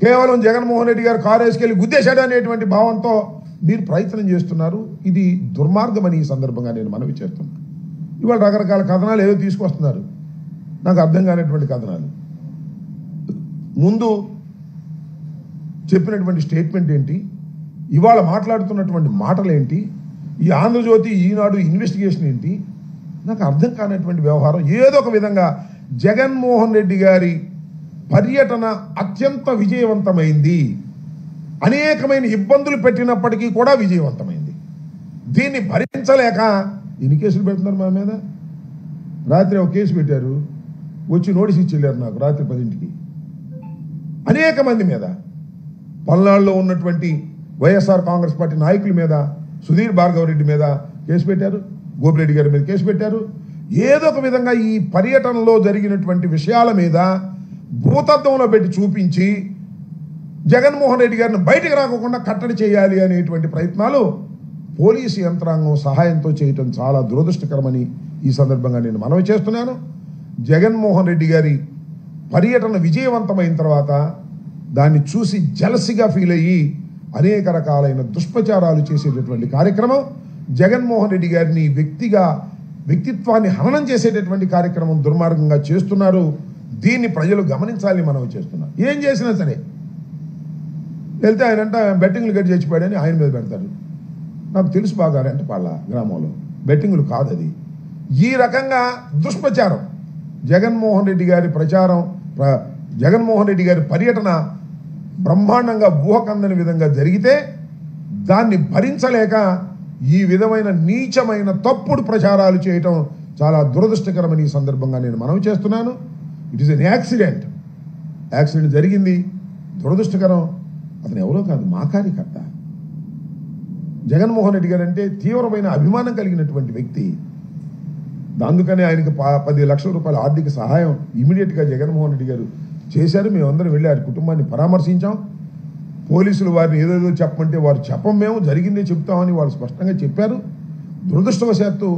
కేవలం జగన్మోహన్ రెడ్డి గారు కారు వేసుకెళ్లి గుద్దేశాడు అనేటువంటి భావంతో మీరు ప్రయత్నం చేస్తున్నారు. ఇది దుర్మార్గమని ఈ సందర్భంగా నేను మనవి చేస్తున్నాను. ఇవాళ రకరకాల కథనాలు ఏదో తీసుకొస్తున్నారు, నాకు అర్థం కానటువంటి కథనాలు. ముందు చెప్పినటువంటి స్టేట్మెంట్ ఏంటి, ఇవాళ మాట్లాడుతున్నటువంటి మాటలు ఏంటి, ఈ ఆంధ్రజ్యోతి ఈనాడు ఇన్వెస్టిగేషన్ ఏంటి, నాకు అర్థం కానటువంటి వ్యవహారం. ఏదో ఒక విధంగా జగన్మోహన్ రెడ్డి గారి పర్యటన అత్యంత విజయవంతమైంది, అనేకమైన ఇబ్బందులు పెట్టినప్పటికీ కూడా విజయవంతమైంది. దీన్ని భరించలేక ఎన్ని కేసులు పెడుతున్నారు మా మీద. రాత్రి ఒక కేసు పెట్టారు, వచ్చి నోటీస్ ఇచ్చి వెళ్ళారు నాకు రాత్రి 10ంటికి. అనేక మంది మీద, పల్నాడులో ఉన్నటువంటి వైఎస్ఆర్ కాంగ్రెస్ పార్టీ నాయకుల మీద, సుధీర్ భార్గవ్ రెడ్డి మీద కేసు పెట్టారు, గోపిరెడ్డి గారి మీద కేసు పెట్టారు. ఏదో ఒక విధంగా ఈ పర్యటనలో జరిగినటువంటి విషయాల మీద భూతత్వంలో పెట్టి చూపించి జగన్మోహన్ రెడ్డి గారిని బయటకు రాకుండా కట్టడి చేయాలి అనేటువంటి ప్రయత్నాలు పోలీసు యంత్రాంగం సహాయంతో చేయటం చాలా దురదృష్టకరమని ఈ సందర్భంగా నేను మనవి చేస్తున్నాను. జగన్మోహన్ రెడ్డి గారి పర్యటన విజయవంతమైన తర్వాత దాన్ని చూసి జలసిగా ఫీల్ అయ్యి అనేక రకాలైన దుష్ప్రచారాలు చేసేటటువంటి కార్యక్రమం, జగన్మోహన్ రెడ్డి గారిని వ్యక్తిత్వాన్ని హననం చేసేటటువంటి కార్యక్రమం దుర్మార్గంగా చేస్తున్నారు. దీన్ని ప్రజలు గమనించాలని మనం చేస్తున్నాం. ఏం చేసినా సరే వెళ్తే ఆయన అంటే బెట్టింగ్లు గట్టి చచ్చిపోయాడని ఆయన మీద పెడతారు. నాకు తెలుసు బాగా రెంటపాళ్ళ గ్రామంలో బెట్టింగ్లు కాదు అది. ఈ రకంగా దుష్ప్రచారం, జగన్మోహన్ రెడ్డి గారి ప్రచారం, జగన్మోహన్ రెడ్డి గారి పర్యటన బ్రహ్మాండంగా ఊహకందని విధంగా జరిగితే దాన్ని భరించలేక ఈ విధమైన నీచమైన తప్పుడు ప్రచారాలు చేయటం చాలా దురదృష్టకరమని ఈ సందర్భంగా నేను మనవి చేస్తున్నాను. ఇట్ ఈస్ ఎన్ యాక్సిడెంట్ జరిగింది, దురదృష్టకరం. అతను ఎవరో కాదు, మా కార్యకర్త. జగన్మోహన్ రెడ్డి గారు అంటే తీవ్రమైన అభిమానం కలిగినటువంటి వ్యక్తి. అందుకనే ఆయనకి 10 లక్షల రూపాయల ఆర్థిక సహాయం ఇమీడియట్గా జగన్మోహన్ రెడ్డి గారు చేశారు. మేమందరం వెళ్ళి ఆయన కుటుంబాన్ని పరామర్శించాం. పోలీసులు వారిని ఏదేదో చెప్పమంటే వారు మేము జరిగిందే చెప్తామని వాళ్ళు స్పష్టంగా చెప్పారు. దురదృష్టవశాత్తు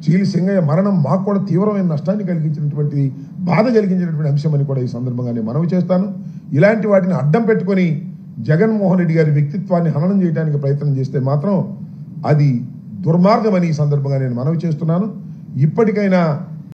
చీలి సింగయ్య మరణం మాకు కూడా తీవ్రమైన నష్టాన్ని కలిగించినటువంటి, బాధ కలిగించినటువంటి అంశం అని కూడా ఈ సందర్భంగా నేను మనవి చేస్తాను. ఇలాంటి వాటిని అడ్డం పెట్టుకొని జగన్మోహన్ రెడ్డి గారి వ్యక్తిత్వాన్ని హననం చేయడానికి ప్రయత్నం చేస్తే మాత్రం అది దుర్మార్గమని ఈ సందర్భంగా నేను మనవి చేస్తున్నాను. ఇప్పటికైనా